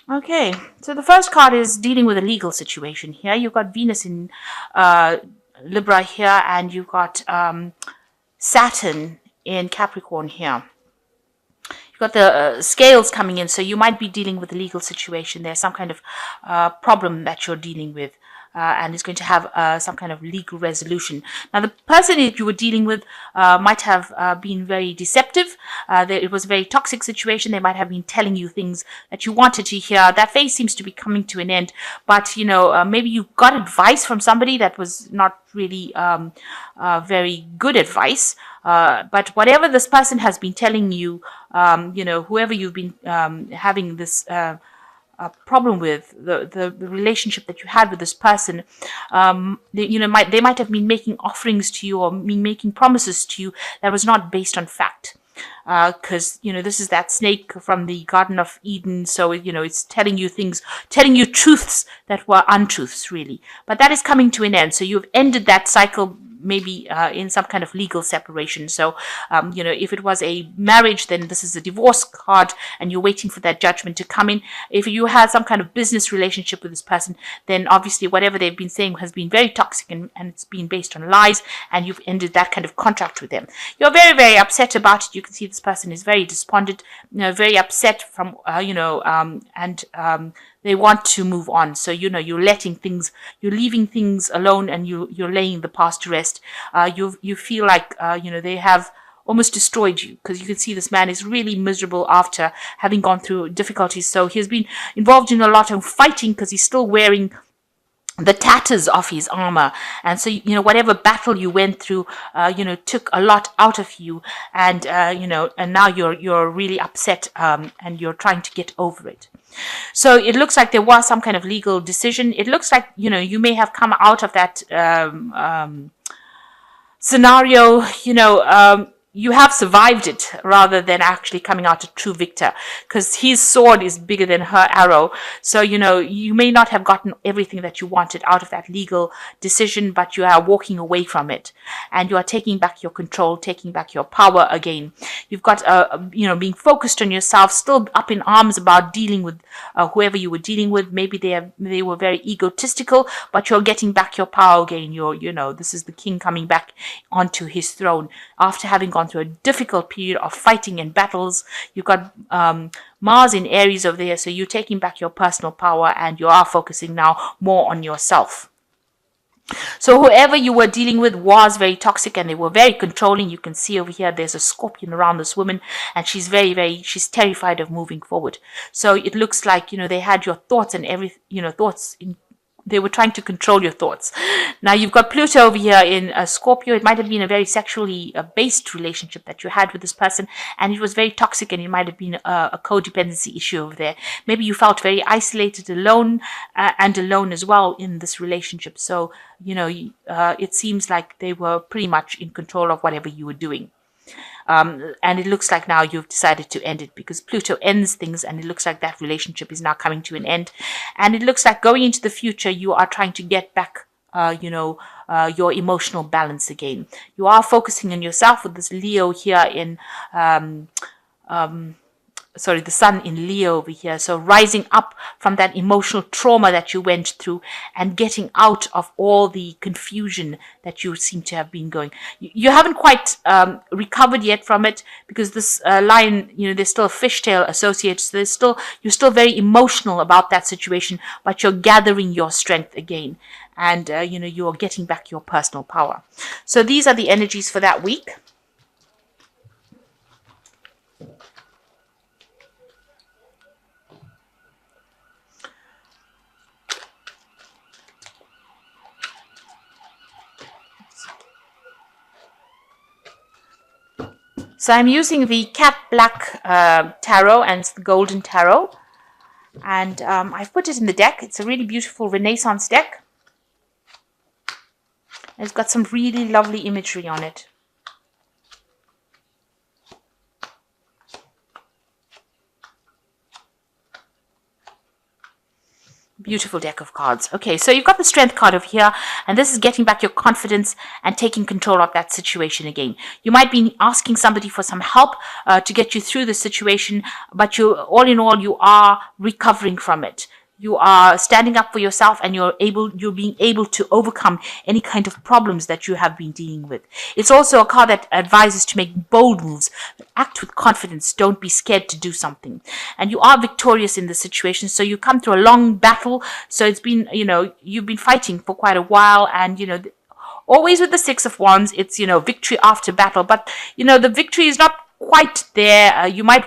Okay, so the first card is dealing with a legal situation here. You've got Venus in uh, Libra here, and you've got Saturn in Capricorn here. You've got the scales coming in, so you might be dealing with a legal situation. There's some kind of problem that you're dealing with. And it's going to have some kind of legal resolution. Now, the person that you were dealing with might have been very deceptive. It was a very toxic situation. They might have been telling you things that you wanted to hear. That phase seems to be coming to an end. But, maybe you got advice from somebody that was not really very good advice. But whatever this person has been telling you, whoever you've been having this problem with, the relationship that you had with this person, they might have been making offerings to you or been making promises to you that was not based on fact. Because this is that snake from the Garden of Eden, so it's telling you things, telling you truths that were untruths, really. But that is coming to an end, so you've ended that cycle, maybe in some kind of legal separation. So, if it was a marriage, then this is a divorce card, and you're waiting for that judgment to come in. If you had some kind of business relationship with this person, then obviously whatever they've been saying has been very toxic, and it's been based on lies, and you've ended that kind of contract with them. You're very, very upset about it. You can see this person is very despondent, very upset from, they want to move on. So, you're leaving things alone, and you're laying the past to rest. You feel like, they have almost destroyed you, because you can see this man is really miserable after having gone through difficulties. So he's been involved in a lot of fighting, because he's still wearing the tatters of his armor. And so, whatever battle you went through, took a lot out of you. And, and now you're really upset, and you're trying to get over it. So it looks like there was some kind of legal decision. It looks like, you may have come out of that scenario, you have survived it rather than actually coming out a true victor, because his sword is bigger than her arrow. So, you may not have gotten everything that you wanted out of that legal decision, but you are walking away from it, and you are taking back your control, taking back your power again. You've got, being focused on yourself, still up in arms about dealing with whoever you were dealing with. Maybe they were very egotistical, but you're getting back your power again. This is the king coming back onto his throne after having gone through a difficult period of fighting and battles. You've got Mars in Aries over there, so you're taking back your personal power, and you are focusing now more on yourself. So whoever you were dealing with was very toxic, and they were very controlling. You can see over here there's a scorpion around this woman, and she's she's terrified of moving forward. So it looks like, they had your thoughts and thoughts in. They were trying to control your thoughts. Now you've got Pluto over here in Scorpio. It might have been a very sexually based relationship that you had with this person, and it was very toxic, and it might have been a codependency issue over there. Maybe you felt very isolated, alone, and alone as well in this relationship. So, it seems like they were pretty much in control of whatever you were doing. And it looks like now you've decided to end it, because Pluto ends things, and it looks like that relationship is now coming to an end. And it looks like going into the future, you are trying to get back, your emotional balance again. You are focusing on yourself with this Leo here in, the sun in Leo over here. So rising up from that emotional trauma that you went through, and getting out of all the confusion that you seem to have been going. You haven't quite recovered yet from it, because this lion, there's still a fishtail associated. So you're still very emotional about that situation, but you're gathering your strength again. And, you're getting back your personal power. So these are the energies for that week. So I'm using the Cat Black Tarot and the Golden Tarot. And I've put it in the deck. It's a really beautiful Renaissance deck. It's got some really lovely imagery on it. Beautiful deck of cards. Okay, so you've got the Strength card over here, and this is getting back your confidence and taking control of that situation again. You might be asking somebody for some help to get you through the situation, but all in all, you are recovering from it. You are standing up for yourself, and you're being able to overcome any kind of problems that you have been dealing with. It's also a card that advises to make bold moves, act with confidence, don't be scared to do something. And you are victorious in this situation, so you come through a long battle. So it's been, you've been fighting for quite a while, and always with the Six of Wands, it's victory after battle, but the victory is not quite there. You might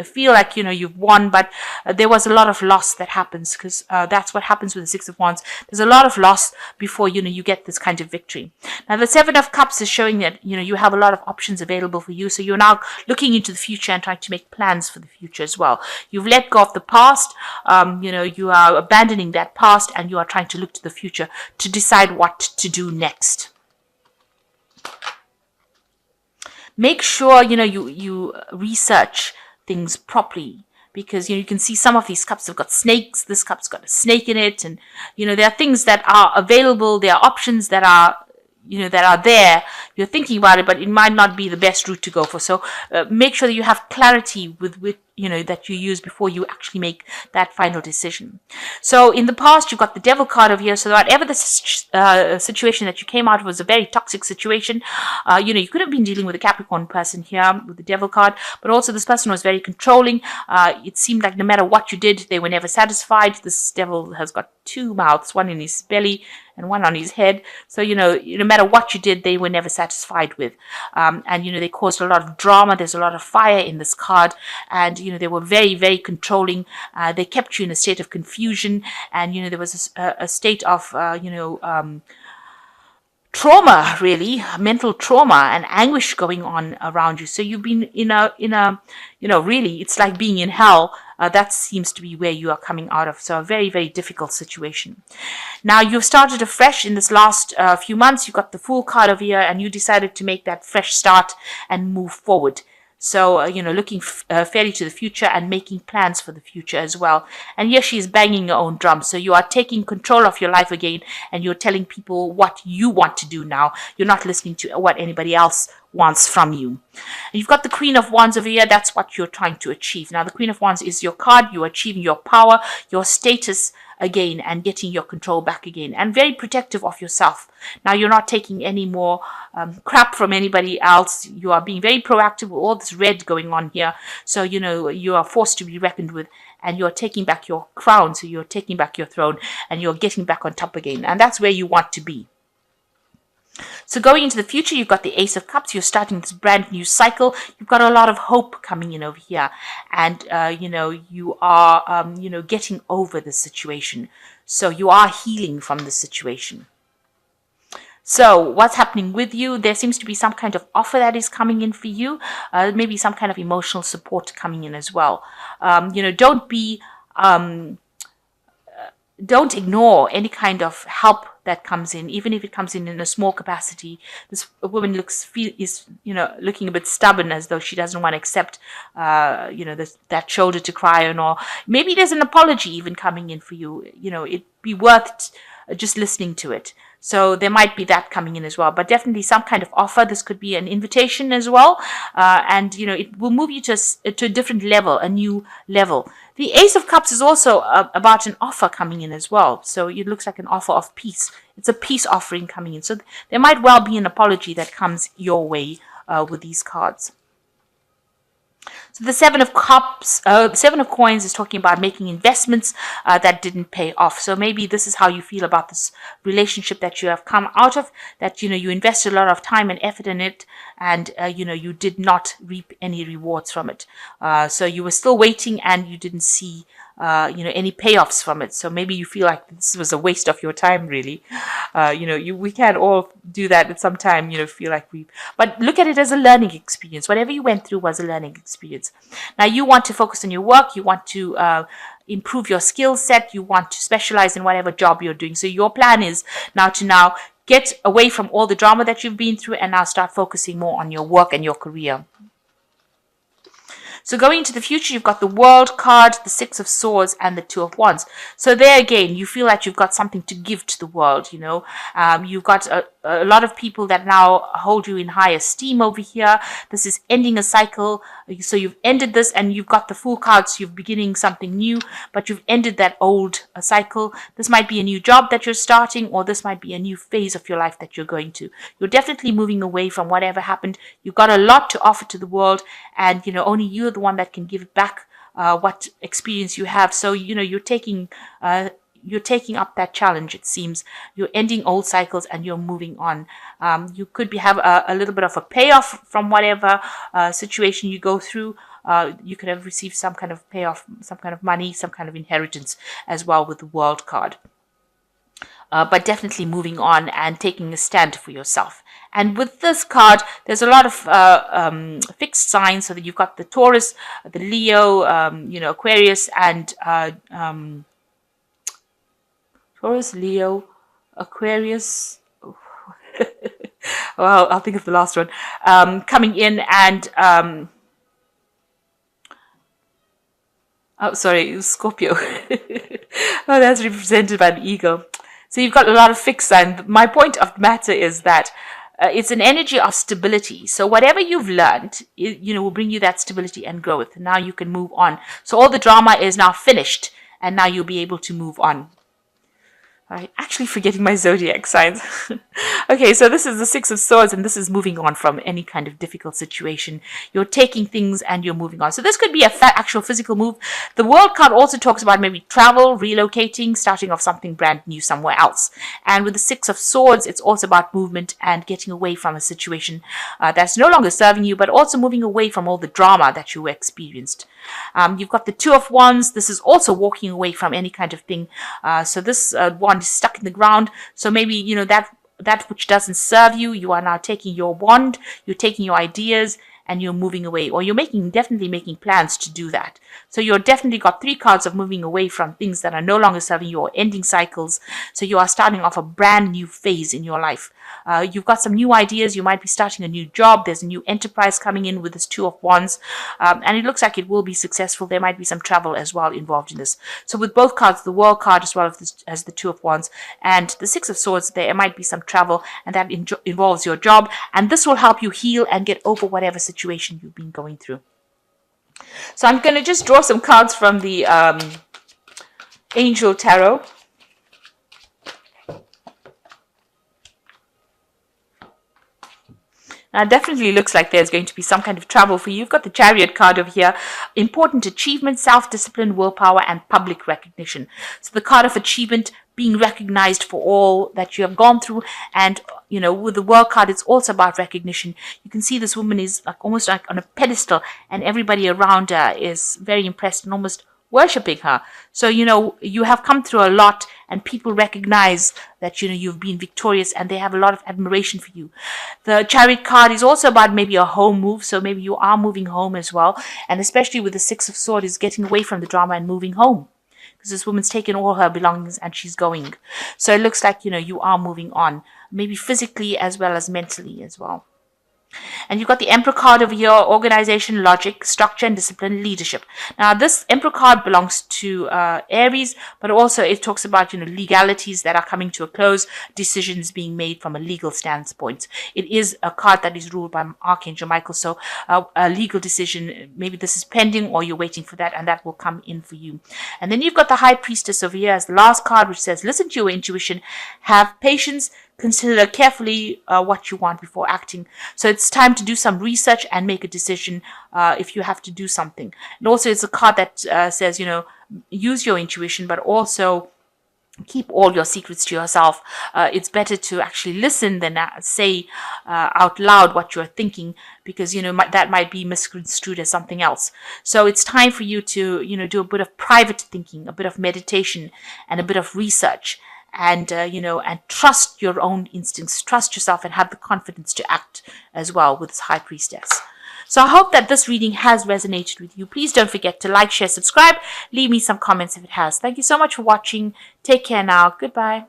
feel like you've won, but there was a lot of loss that happens, because that's what happens with the Six of Wands. There's a lot of loss before you get this kind of victory. Now the Seven of Cups is showing that you have a lot of options available for you, so you're now looking into the future and trying to make plans for the future as well. You've let go of the past. You are abandoning that past, and you are trying to look to the future to decide what to do next. Make sure you research things properly, because you can see some of these cups have got snakes. This cup's got a snake in it, and there are things that are available. There are options that are there. You're thinking about it, but it might not be the best route to go for. So make sure that you have clarity with that you use before you actually make that final decision. So in the past, you've got the Devil card over here. So whatever the situation that you came out of was a very toxic situation. You could have been dealing with a Capricorn person here with the Devil card, but also this person was very controlling. It seemed like no matter what you did, they were never satisfied. This Devil has got two mouths, one in his belly and one on his head. So, no matter what you did, they were never satisfied with. And, they caused a lot of drama. There's a lot of fire in this card. And, they were very, very controlling. They kept you in a state of confusion. And, there was a state of, trauma, really, mental trauma and anguish going on around you. So you've been in a really, it's like being in hell. That seems to be where you are coming out of. So a very, very difficult situation. Now you've started afresh in this last few months. You got the Fool card over here, and you decided to make that fresh start and move forward. So, looking fairly to the future and making plans for the future as well. And yes, she's banging your own drum. So you are taking control of your life again, and you're telling people what you want to do now. You're not listening to what anybody else wants from you. And you've got the Queen of Wands over here. That's what you're trying to achieve. Now, the Queen of Wands is your card. You're achieving your power, your status again, and getting your control back again, and very protective of yourself. Now you're not taking any more crap from anybody else. You are being very proactive with all this red going on here. So you are forced to be reckoned with, and you're taking back your crown. So you're taking back your throne, and you're getting back on top again, and that's where you want to be. So going into the future, you've got the Ace of Cups. You're starting this brand new cycle. You've got a lot of hope coming in over here. And, you are, getting over the situation. So you are healing from the situation. So what's happening with you? There seems to be some kind of offer that is coming in for you. Maybe some kind of emotional support coming in as well. Don't ignore any kind of help that comes in, even if it comes in a small capacity. This woman is looking a bit stubborn, as though she doesn't want to accept, that shoulder to cry on, or maybe there's an apology even coming in for you. It'd be worth just listening to it. So there might be that coming in as well, but definitely some kind of offer. This could be an invitation as well. And, it will move you to a different level, a new level. The Ace of Cups is also about an offer coming in as well. So it looks like an offer of peace. It's a peace offering coming in. So there might well be an apology that comes your way with these cards. So the Seven of Cups, Seven of Coins is talking about making investments that didn't pay off. So maybe this is how you feel about this relationship that you have come out of, that, you invested a lot of time and effort in it, and, you did not reap any rewards from it. So you were still waiting, and you didn't see any payoffs from it. So maybe you feel like this was a waste of your time, really. We can all do that at some time, feel like but look at it as a learning experience. Whatever you went through was a learning experience. Now you want to focus on your work. You want to improve your skill set. You want to specialize in whatever job you're doing. So your plan is now to get away from all the drama that you've been through, and now start focusing more on your work and your career. So going into the future, you've got the World card, the Six of Swords, and the Two of Wands. So there again, you feel like you've got something to give to the world, you know. You've got a lot of people that now hold you in high esteem over here. This is ending a cycle. So you've ended this, and you've got the Fool card, so you're beginning something new, but you've ended that old cycle. This might be a new job that you're starting, or this might be a new phase of your life that you're going to. You're definitely moving away from whatever happened. You've got a lot to offer to the world, and you know, only you're the one that can give back what experience you have. So you know, you're taking up that challenge. It seems you're ending old cycles and you're moving on. You could have a little bit of a payoff from whatever situation you go through. You could have received some kind of payoff, some kind of money, some kind of inheritance as well with the World card. But definitely moving on and taking a stand for yourself. And with this card, there's a lot of fixed signs. So that you've got the Taurus, the Leo, you know, Aquarius, and Taurus, Leo, Aquarius. Well, I'll think of the last one coming in, and oh, sorry, Scorpio. Oh, that's represented by the eagle. So you've got a lot of fixed signs. My point of matter is that it's an energy of stability. So whatever you've learned, you know, will bring you that stability and growth. Now you can move on. So all the drama is now finished, and now you'll be able to move on. I'm actually forgetting my zodiac signs. Okay, so this is the Six of Swords, and this is moving on from any kind of difficult situation. You're taking things and you're moving on. So this could be a actual physical move. The World card also talks about maybe travel, relocating, starting off something brand new somewhere else. And with the Six of Swords, it's also about movement and getting away from a situation that's no longer serving you, but also moving away from all the drama that you experienced. You've got the Two of Wands. This is also walking away from any kind of thing. So this wand is stuck in the ground. So maybe, you know, that which doesn't serve you, you are now taking your wand, you're taking your ideas, and you're moving away, or you're definitely making plans to do that. So you're definitely got three cards of moving away from things that are no longer serving you or ending cycles. So you are starting off a brand new phase in your life. You've got some new ideas. You might be starting a new job. There's a new enterprise coming in with this Two of Wands. And it looks like it will be successful. There might be some travel as well involved in this. So with both cards, the World card as well as the Two of Wands and the Six of Swords, there might be some travel, and that involves your job. And this will help you heal and get over whatever situation you've been going through. So I'm going to just draw some cards from the Angel Tarot. Now, it definitely looks like there's going to be some kind of travel for you. You've got the Chariot card over here. Important achievement, self-discipline, willpower, and public recognition. So the card of achievement, being recognized for all that you have gone through. And, you know, with the World card, it's also about recognition. You can see this woman is like almost like on a pedestal, and everybody around her is very impressed and almost worshipping her. So, you know, you have come through a lot, and people recognize that, you know, you've been victorious, and they have a lot of admiration for you. The Chariot card is also about maybe a home move. So maybe you are moving home as well. And especially with the Six of Swords, is getting away from the drama and moving home. Because this woman's taken all her belongings and she's going. So it looks like, you know, you are moving on. Maybe physically as well as mentally as well. And you've got the Emperor card over here, organization, logic, structure, and discipline, leadership. Now, this Emperor card belongs to Aries, but also it talks about, you know, legalities that are coming to a close, decisions being made from a legal standpoint. It is a card that is ruled by Archangel Michael, so a legal decision, maybe this is pending or you're waiting for that, and that will come in for you. And then you've got the High Priestess over here as the last card, which says, listen to your intuition, have patience, consider carefully what you want before acting. So it's time to do some research and make a decision if you have to do something. And also it's a card that says, you know, use your intuition, but also keep all your secrets to yourself. It's better to actually listen than say out loud what you're thinking, because, you know, that might be misconstrued as something else. So it's time for you to, you know, do a bit of private thinking, a bit of meditation, and a bit of research. And, you know, and trust your own instincts, trust yourself, and have the confidence to act as well with this High Priestess. So I hope that this reading has resonated with you. Please don't forget to like, share, subscribe. Leave me some comments if it has. Thank you so much for watching. Take care now. Goodbye.